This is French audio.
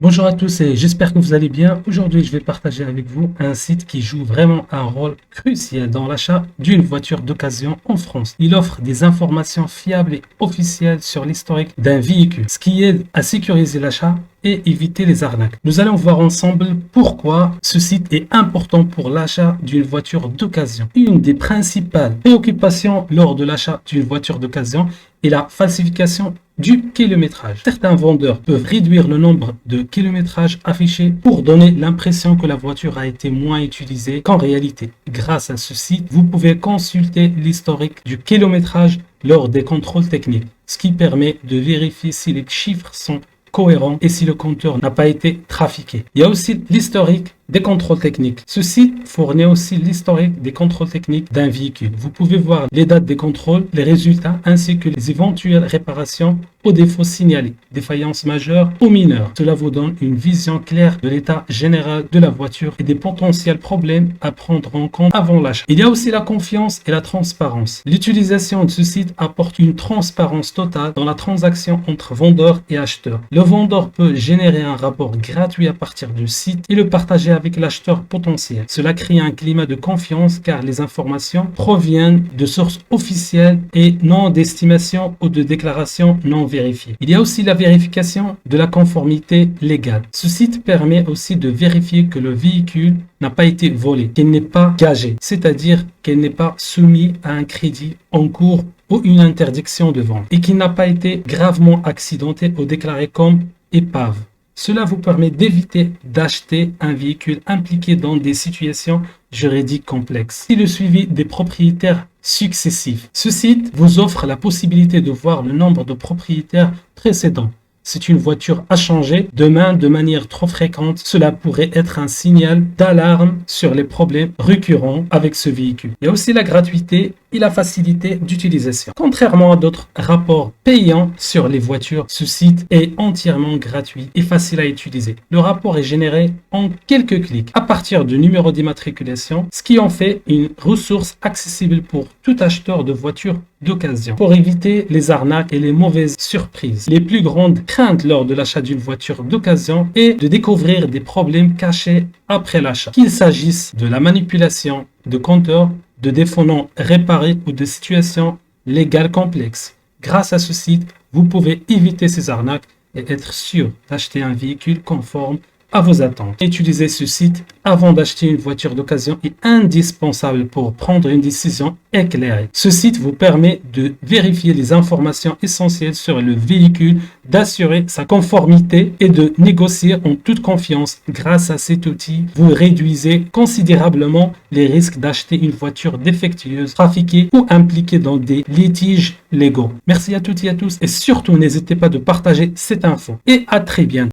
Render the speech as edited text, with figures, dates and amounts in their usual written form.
Bonjour à tous et j'espère que vous allez bien. Aujourd'hui, je vais partager avec vous un site qui joue vraiment un rôle crucial dans l'achat d'une voiture d'occasion en France. Il offre des informations fiables et officielles sur l'historique d'un véhicule, ce qui aide à sécuriser l'achat et éviter les arnaques. Nous allons voir ensemble pourquoi ce site est important pour l'achat d'une voiture d'occasion. Une des principales préoccupations lors de l'achat d'une voiture d'occasion est la falsification du kilométrage. Certains vendeurs peuvent réduire le nombre de kilométrages affichés pour donner l'impression que la voiture a été moins utilisée qu'en réalité. Grâce à ce site, vous pouvez consulter l'historique du kilométrage lors des contrôles techniques, ce qui permet de vérifier si les chiffres sont cohérent et si le compteur n'a pas été trafiqué. Il y a aussi l'historique des contrôles techniques. Ce site fournit aussi l'historique des contrôles techniques d'un véhicule. Vous pouvez voir les dates des contrôles, les résultats ainsi que les éventuelles réparations aux défauts signalés, défaillances majeures ou mineures. Cela vous donne une vision claire de l'état général de la voiture et des potentiels problèmes à prendre en compte avant l'achat. Il y a aussi la confiance et la transparence. L'utilisation de ce site apporte une transparence totale dans la transaction entre vendeur et acheteur. Le vendeur peut générer un rapport gratuit à partir du site et le partager avec l'acheteur potentiel. Cela crée un climat de confiance car les informations proviennent de sources officielles et non d'estimations ou de déclarations non vérifiées. Il y a aussi la vérification de la conformité légale. Ce site permet aussi de vérifier que le véhicule n'a pas été volé, qu'il n'est pas gagé, c'est-à-dire qu'il n'est pas soumis à un crédit en cours ou une interdiction de vente et qu'il n'a pas été gravement accidenté ou déclaré comme épave. Cela vous permet d'éviter d'acheter un véhicule impliqué dans des situations juridiques complexes. Et le suivi des propriétaires successifs. Ce site vous offre la possibilité de voir le nombre de propriétaires précédents. Si une voiture a changé demain de manière trop fréquente, cela pourrait être un signal d'alarme sur les problèmes récurrents avec ce véhicule. Il y a aussi la gratuité et la facilité d'utilisation. Contrairement à d'autres rapports payants sur les voitures, ce site est entièrement gratuit et facile à utiliser. Le rapport est généré en quelques clics à partir du numéro d'immatriculation, ce qui en fait une ressource accessible pour tout acheteur de voitures d'occasion. Pour éviter les arnaques et les mauvaises surprises, les plus grandes craintes lors de l'achat d'une voiture d'occasion est de découvrir des problèmes cachés après l'achat, qu'il s'agisse de la manipulation de compteurs, de défauts non réparés ou de situations légales complexes. Grâce à ce site, vous pouvez éviter ces arnaques et être sûr d'acheter un véhicule conforme à vos attentes. Utiliser ce site avant d'acheter une voiture d'occasion est indispensable pour prendre une décision éclairée. Ce site vous permet de vérifier les informations essentielles sur le véhicule, d'assurer sa conformité et de négocier en toute confiance. Grâce à cet outil, vous réduisez considérablement les risques d'acheter une voiture défectueuse, trafiquée ou impliquée dans des litiges légaux. Merci à toutes et à tous et surtout n'hésitez pas de partager cette info. Et à très bientôt.